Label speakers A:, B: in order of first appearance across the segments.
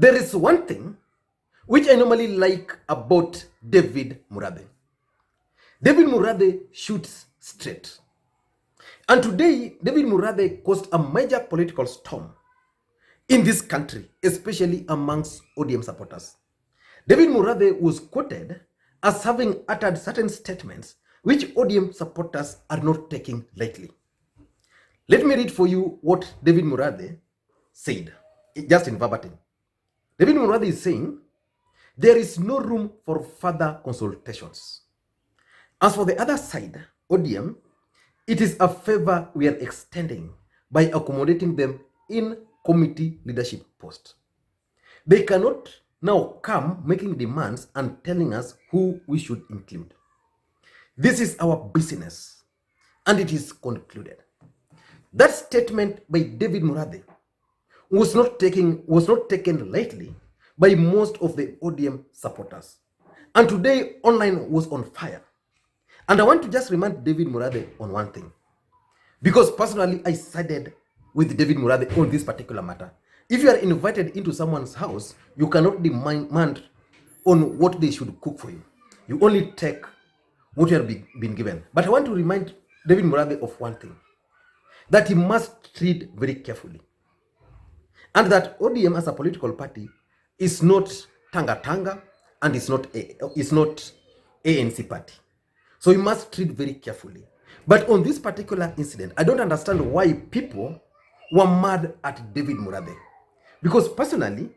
A: There is one thing which I normally like about David Murathe. David Murathe shoots straight. And today, David Murathe caused a major political storm in this country, especially amongst ODM supporters. David Murathe was quoted as having uttered certain statements which ODM supporters are not taking lightly. Let me read for you what David Murathe said, just in verbatim. David Murathe is saying, there is no room for further consultations. As for the other side, ODM, it is a favor we are extending by accommodating them in committee leadership posts. They cannot now come making demands and telling us who we should include. This is our business, and it is concluded. That statement by David Murathe was not taken lightly by most of the ODM supporters. And today, online was on fire. And I want to just remind David Murathe on one thing. Because personally, I sided with David Murathe on this particular matter. If you are invited into someone's house, you cannot demand on what they should cook for you. You only take what you have been given. But I want to remind David Murathe of one thing. That he must tread very carefully. And that ODM as a political party is not Tanga and is not ANC party. So he must tread very carefully. But on this particular incident, I don't understand why people were mad at David Murathe. Because personally,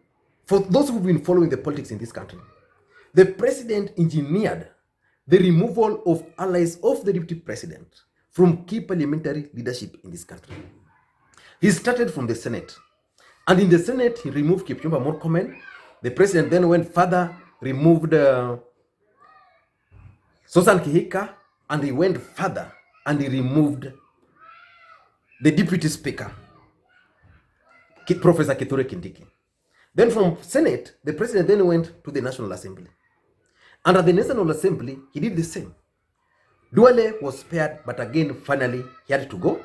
A: for those who've been following the politics in this country, the president engineered the removal of allies of the deputy president from key parliamentary leadership in this country. He started from the Senate. And in the Senate, he removed Kipchumba Murkomen. The president then went further, removed Susan Kihika, and he went further and he removed the deputy speaker, Professor Kithure Kindiki. Then from Senate, the president then went to the National Assembly. And at the National Assembly, he did the same. Duale was spared, but again, finally, he had to go.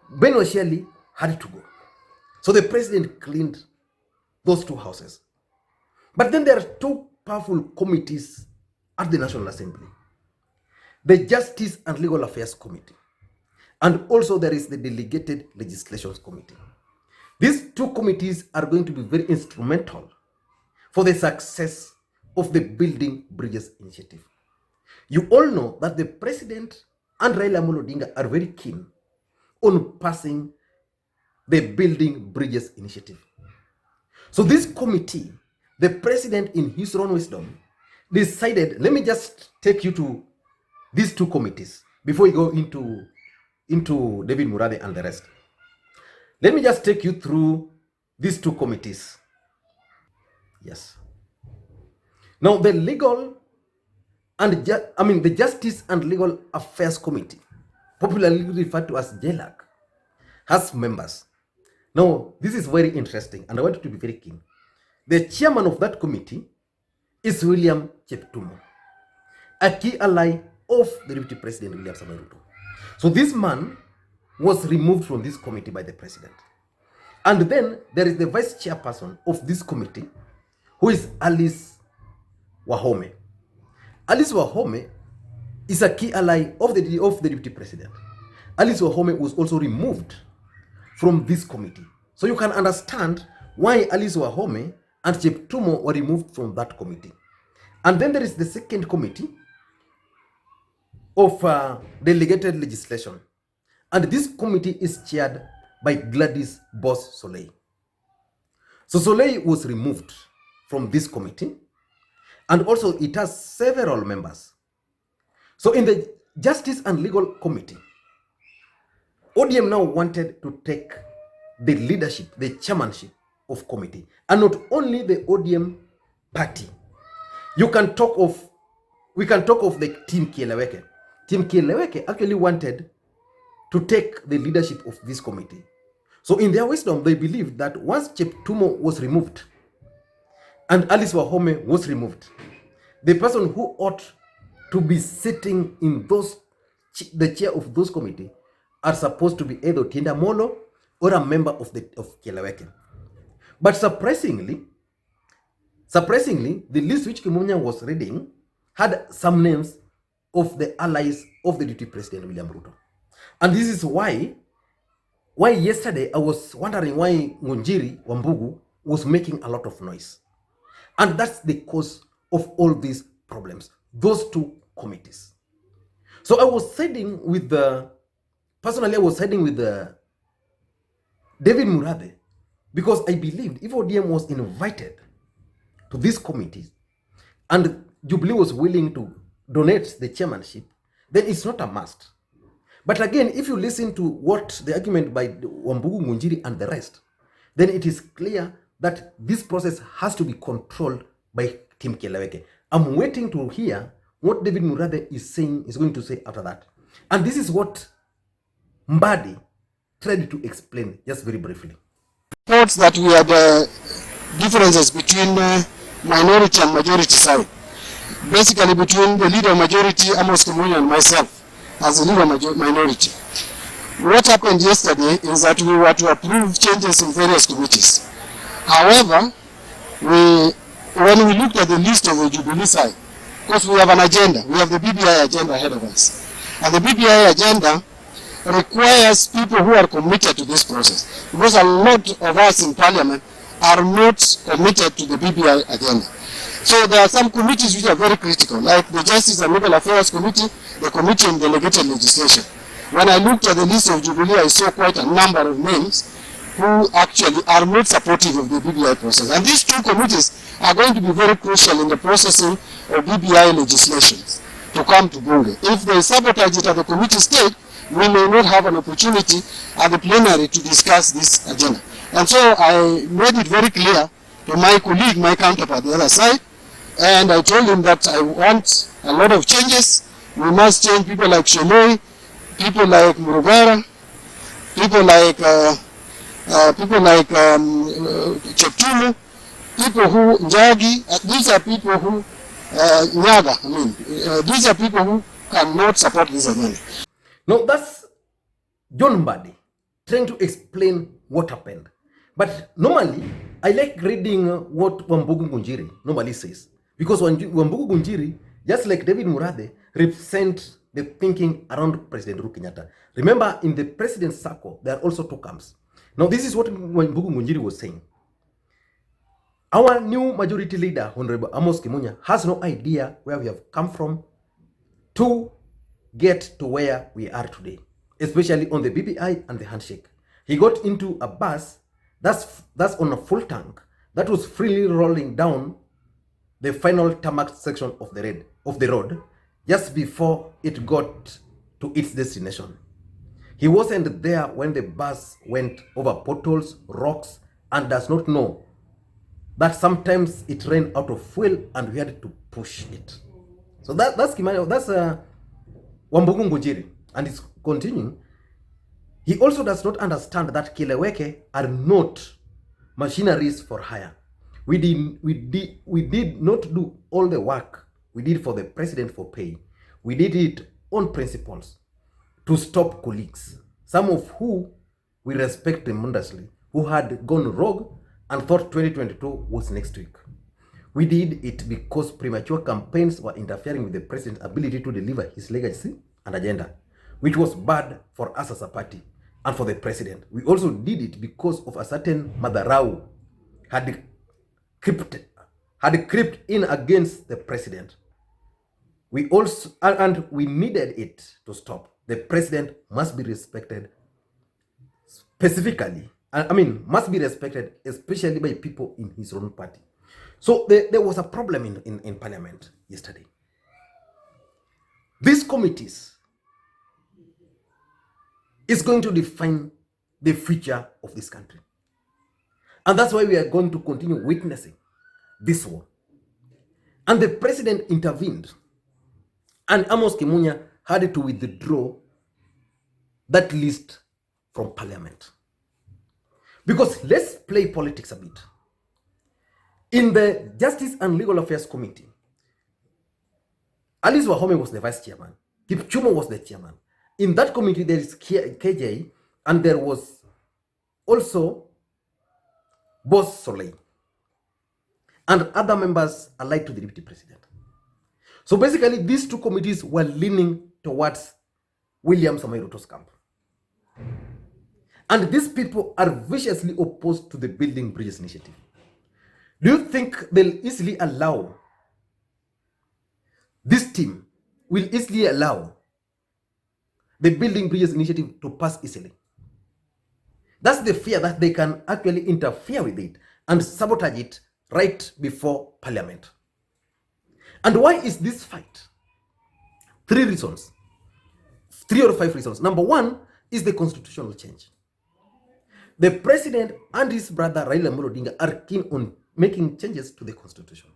A: Ben Osheli had to go. So the president cleaned those two houses. But then there are two powerful committees at the National Assembly. The Justice and Legal Affairs Committee. And also there is the Delegated Legislations Committee. These two committees are going to be very instrumental for the success of the Building Bridges initiative. You all know that the president and Raila Odinga are very keen on passing the Building Bridges initiative. So this committee, the president in his own wisdom decided, let me just take you to these two committees before we go into David Murathe and the rest. Let me just take you through these two committees. Yes. Now the the Justice and Legal Affairs Committee, popularly referred to as JLAC, has members. Now, this is very interesting, and I want you to be very keen. The chairman of that committee is William Cheptumo, a key ally of the Deputy President William Samoei Ruto. So this man was removed from this committee by the president. And then there is the vice chairperson of this committee, who is Alice Wahome. Alice Wahome is a key ally of the Deputy President. Alice Wahome was also removed from this committee. So you can understand why Alice Wahome and Cheptumo were removed from that committee. And then there is the second committee of delegated legislation. And this committee is chaired by Gladys Boss Soleil. So Soleil was removed from this committee, and also it has several members. So in the Justice and Legal Committee, ODM now wanted to take the leadership, the chairmanship of committee, and not only the ODM party. We can talk of the Team Kieleweke. Team Kieleweke actually wanted to take the leadership of this committee. So in their wisdom, they believed that once Cheptumo was removed and Alice Wahome was removed, the person who ought to be sitting in the chair of those committee are supposed to be either Tinda Molo or a member of Kieleweke. But surprisingly, the list which Kimunya was reading had some names of the allies of the deputy president William Ruto. And this is why yesterday I was wondering why Ngunjiri Wambugu was making a lot of noise. And that's the cause of all these problems, those two committees. So I was siding with personally I was siding with David Murathe, because I believed if ODM was invited to this committee and Jubilee was willing to donate the chairmanship, then it's not a must. But again, if you listen to what the argument by Wambugu, Ngunjiri and the rest, then it is clear that this process has to be controlled by Team Keleweke. I'm waiting to hear what David Murathe is going to say after that. And this is what Mbadi tried to explain just very briefly.
B: Thoughts that we had differences between minority and majority side. Basically between the leader majority, Amos Kimunya, and myself as a leader minority. What happened yesterday is that we were to approve changes in various committees. However, when we looked at the list of the Jubilee side, because we have an agenda, we have the BBI agenda ahead of us. And the BBI agenda requires people who are committed to this process. Because a lot of us in parliament are not committed to the BBI agenda. So there are some committees which are very critical, like the Justice and Legal Affairs Committee, the Committee on Delegated Legislation. When I looked at the list of Jubilee, I saw quite a number of names who actually are not supportive of the BBI process. And these two committees are going to be very crucial in the processing of BBI legislations to come to Bunge. If they sabotage it at the committee stage, we may not have an opportunity at the plenary to discuss this agenda. And so I made it very clear to my colleague, my counterpart, the other side, and I told him that I want a lot of changes. We must change people like Shomoi, people like Murugara, people like Cheptumu, people who Njagi. These are people who Nyaga. These are people who cannot support this agenda.
A: Now that's John Mbadi trying to explain what happened. But normally, I like reading what Wambugu Ngunjiri normally says. Because Wambugu Ngunjiri, just like David Murathe, represent the thinking around President Uhuru Kenyatta. Remember, in the president's circle, there are also two camps. Now, this is what Wambugu Ngunjiri was saying. Our new majority leader, Honorable Amos Kimunya, has no idea where we have come from to get to where we are today, especially on the BBI and the handshake. He got into a bus that's on a full tank that was freely rolling down the final tarmac section of the road just before it got to its destination. He wasn't there when the bus went over potholes, rocks, and does not know that sometimes it ran out of fuel and we had to push it. So that's Wambugu Ngunjiri, and it's continuing. He also does not understand that Keleweke are not machineries for hire. We did not do all the work we did for the president for pay. We did it on principles to stop colleagues, some of who we respect tremendously, who had gone rogue and thought 2022 was next week. We did it because premature campaigns were interfering with the president's ability to deliver his legacy and agenda, which was bad for us as a party and for the president. We also did it because of a certain Madarau had crept in against the president. We also, and we needed it to stop. The president must be respected specifically. Must be respected, especially by people in his own party. So there was a problem in parliament yesterday. These committees is going to define the future of this country. And that's why we are going to continue witnessing this war. And the president intervened. And Amos Kimunya had to withdraw that list from parliament. Because let's play politics a bit. In the Justice and Legal Affairs Committee, Alice Wahome was the vice chairman. Kipchumba was the chairman. In that committee, there is KJ, and there was also Boss Soleil, and other members allied to the deputy president. So basically, these two committees were leaning towards William Samoei Ruto's camp. And these people are viciously opposed to the Building Bridges initiative. Do you think they'll easily allow, this team will easily allow the Building Bridges initiative to pass easily? That's the fear, that they can actually interfere with it and sabotage it right before parliament. And why is this fight? 3 reasons. 3 or 5 reasons. Number 1 is the constitutional change. The president and his brother Raila Odinga are keen on making changes to the constitution.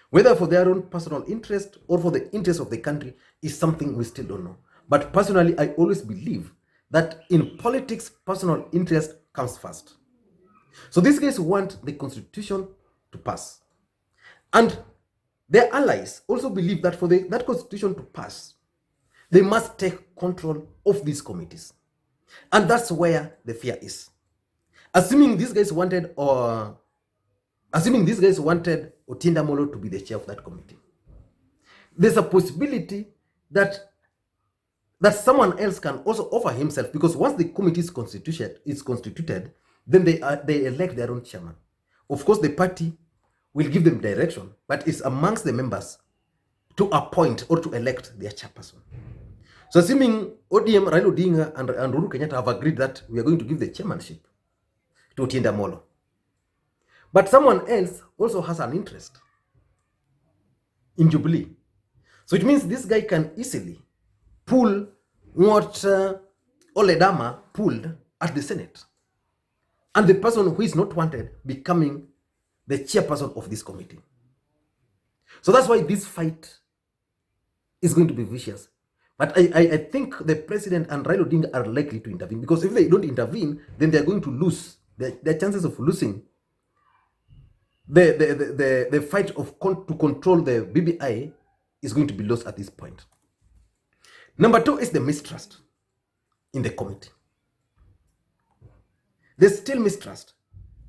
A: Whether for their own personal interest or for the interest of the country is something we still don't know. But personally, I always believe that in politics, personal interest comes first. So these guys want the constitution to pass. And their allies also believe that for that constitution to pass, they must take control of these committees. And that's where the fear is. Assuming these guys wanted Otinda Molo to be the chair of that committee, there's a possibility that someone else can also offer himself, because once the committee is constituted, then they elect their own chairman. Of course, the party will give them direction, but it's amongst the members to appoint or to elect their chairperson. So assuming ODM, Raila Odinga and Uhuru Kenyatta have agreed that we are going to give the chairmanship to Otinda Molo, but someone else also has an interest in Jubilee. So it means this guy can easily pull what Oledama pulled at the Senate, and the person who is not wanted becoming the chairperson of this committee. So that's why this fight is going to be vicious. But I think the president and Raila Odinga are likely to intervene, because if they don't intervene, then they're going to lose. Their chances of losing the fight to control the BBI is going to be lost at this point. Number 2 is the mistrust in the committee. There's still mistrust.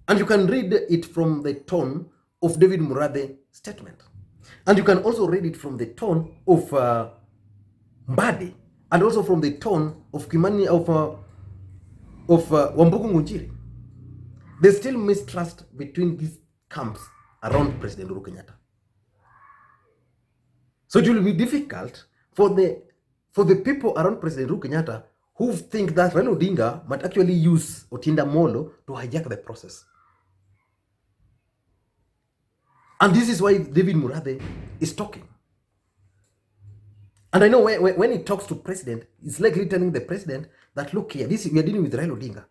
A: And you can read it from the tone of David Murathe statement. And you can also read it from the tone of Mbadi, and also from the tone of Kimani, of Wambugu Ngunjiri. There's still mistrust between these camps around President Uhuru Kenyatta. So it will be difficult for the people around President Uhuru Kenyatta who think that Raila Odinga might actually use Otinda Molo to hijack the process. And this is why David Murathe is talking. And I know when he talks to president, he's likely telling the president that, look here, we are dealing with Raila Odinga.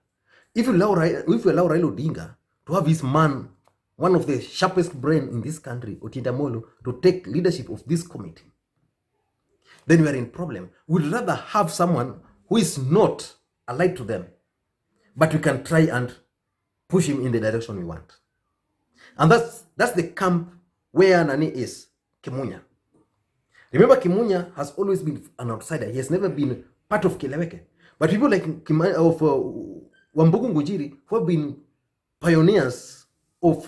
A: If you allow Raila Odinga to have his man, one of the sharpest brain in this country, Otinda Molo, to take leadership of this committee, then we are in problem. We'd rather have someone who is not allied to them, but we can try and push him in the direction we want. And that's the camp where Nani is, Kimunya. Remember, Kimunya has always been an outsider. He has never been part of Kileweke. But people like Wambugu Ngunjiri, who have been pioneers of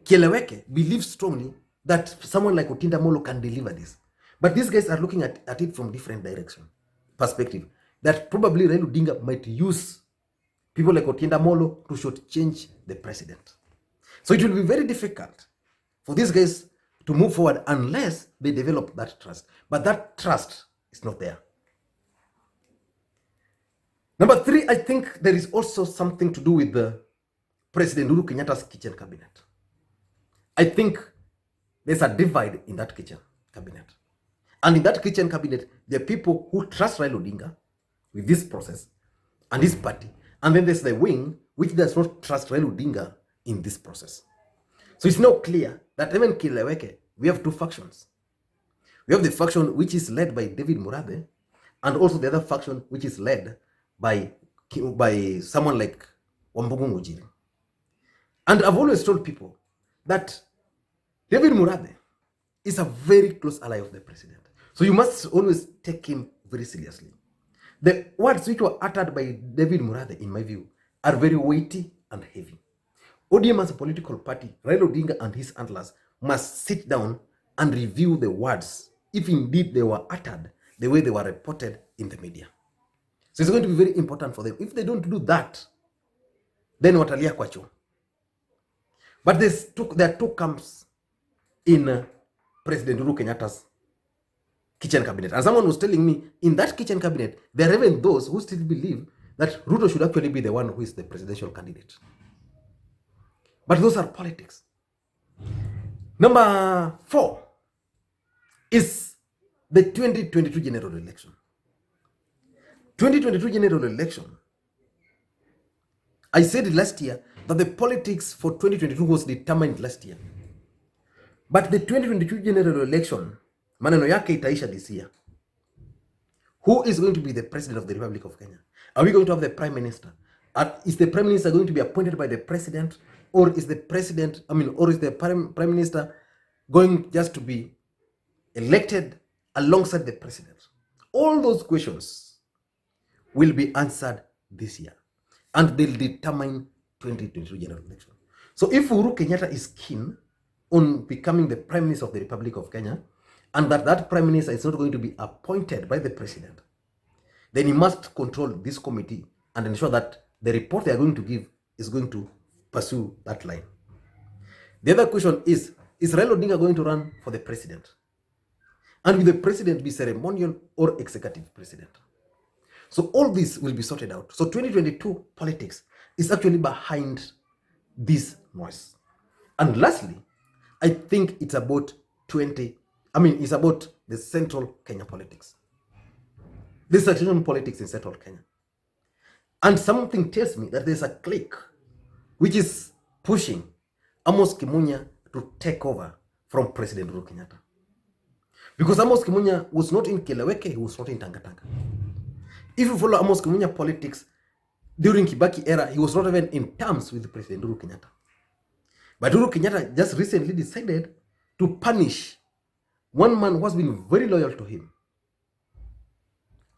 A: Kileweke, believe strongly that someone like Otinda Molo can deliver this. But these guys are looking at it from different perspective. That probably Raila Odinga might use people like Otinda Molo to shortchange the president. So it will be very difficult for these guys to move forward unless they develop that trust. But that trust is not there. Number 3, I think there is also something to do with the President Uhuru Kenyatta's kitchen cabinet. I think there's a divide in that kitchen cabinet. And in that kitchen cabinet, there are people who trust Raila Odinga with this process and his party. And then there's the wing which does not trust Raila Odinga in this process. So it's now clear that even Kileweke, we have 2 factions. We have the faction which is led by David Murathe, and also the other faction which is led by someone like Wambugu Ngunjiri. And I've always told people that David Murathe is a very close ally of the president. So you must always take him very seriously. The words which were uttered by David Murathe, in my view, are very weighty and heavy. ODM as a political party, Raila Odinga and his handlers must sit down and review the words, if indeed they were uttered the way they were reported in the media. So it's going to be very important for them. If they don't do that, then watalia kwacho. But there are two camps in President Uhuru Kenyatta's kitchen cabinet. And someone was telling me, in that kitchen cabinet, there are even those who still believe that Ruto should actually be the one who is the presidential candidate. But those are politics. Number 4 is the 2022 general election. 2022 general election, I said last year that the politics for 2022 was determined last year. But the 2022 general election, maneno yake itaisha this year. Who is going to be the president of the Republic of Kenya? Are we going to have the prime minister? Is the prime minister going to be appointed by the president? Or is the president, or is the prime minister going just to be elected alongside the president? All those questions will be answered this year, and they'll determine 2022 general election. So if Uhuru Kenyatta is keen on becoming the prime minister of the Republic of Kenya, and that prime minister is not going to be appointed by the president, then he must control this committee and ensure that the report they are going to give is going to pursue that line. The other question is Raila Odinga going to run for the president? And will the president be ceremonial or executive president? So all this will be sorted out. So 2022 politics is actually behind this noise. And lastly, I think it's about it's about the central Kenya politics. The central politics in central Kenya. And something tells me that there's a clique which is pushing Amos Kimunya to take over from President Uhuru Kenyatta. Because Amos Kimunya was not in Keleweke, he was not in Tangatanga. If you follow Amos Kimunya politics, during Kibaki era, he was not even in terms with President Uhuru Kenyatta. But Uhuru Kenyatta just recently decided to punish one man who has been very loyal to him,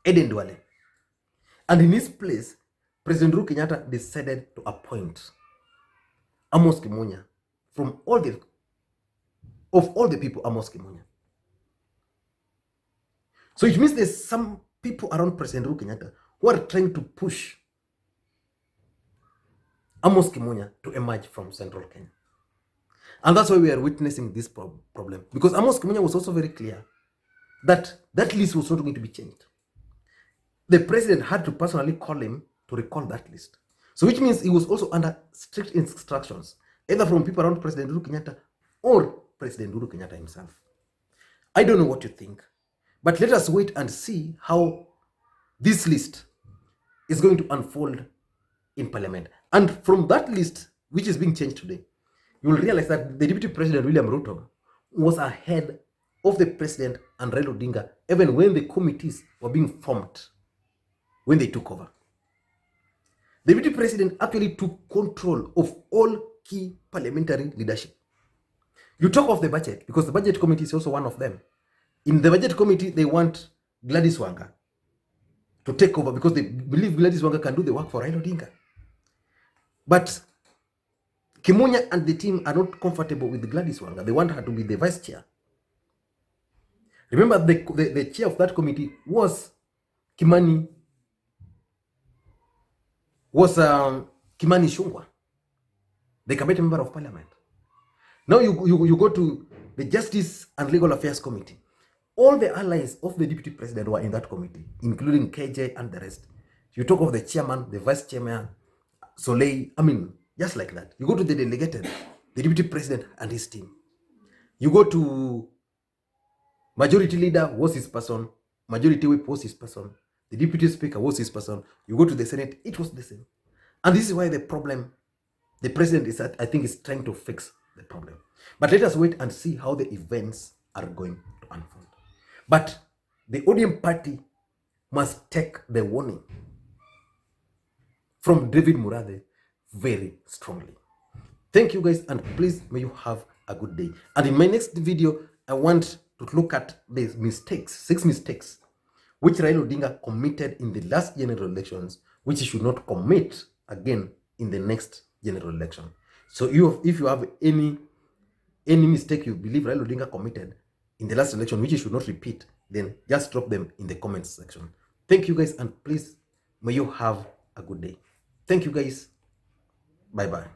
A: Eden Duale. And in his place, President Uhuru Kenyatta decided to appoint Amos Kimunya from all the people, Amos Kimunya. So it means there's some people around President Uhuru Kenyatta who are trying to push Amos Kimunya to emerge from central Kenya. And that's why we are witnessing this problem. Because Amos Kimunya was also very clear that that list was not going to be changed. The president had to personally call him to recall that list. So which means he was also under strict instructions, either from people around President Uhuru Kenyatta or President Uhuru Kenyatta himself. I don't know what you think, but let us wait and see how this list is going to unfold in Parliament. And from that list, which is being changed today, you will realize that the Deputy President, William Ruto, was ahead of the President and Raila Odinga, even when the committees were being formed, when they took over. The Deputy President actually took control of all key parliamentary leadership. You talk of the budget, because the budget committee is also one of them. In the budget committee, they want Gladys Wanga to take over because they believe Gladys Wanga can do the work for Raila Odinga. But Kimunya and the team are not comfortable with Gladys Wanga. They want her to be the vice chair. Remember, the chair of that committee was Kimani Ichung'wah, the cabinet member of parliament. Now you go to the Justice and Legal Affairs Committee. All the allies of the Deputy President were in that committee, including KJ and the rest. You talk of the chairman, the vice chairman, Soleil, just like that. You go to the delegated, the Deputy President and his team. You go to Majority Leader was his person, Majority Whip was his person, the Deputy Speaker was his person. You go to the Senate, it was the same. And this is why the President is, I think, is trying to fix the problem. But let us wait and see how the events are going to unfold. But the ODM party must take the warning from David Murathe very strongly. Thank you guys, and please may you have a good day. And in my next video, I want to look at the mistakes, 6 mistakes, which Raila Odinga committed in the last general elections, which he should not commit again in the next general election. So if you have any mistake you believe Raila Odinga committed in the last election, which you should not repeat, then just drop them in the comments section. Thank you guys, and please, may you have a good day. Thank you guys. Bye-bye.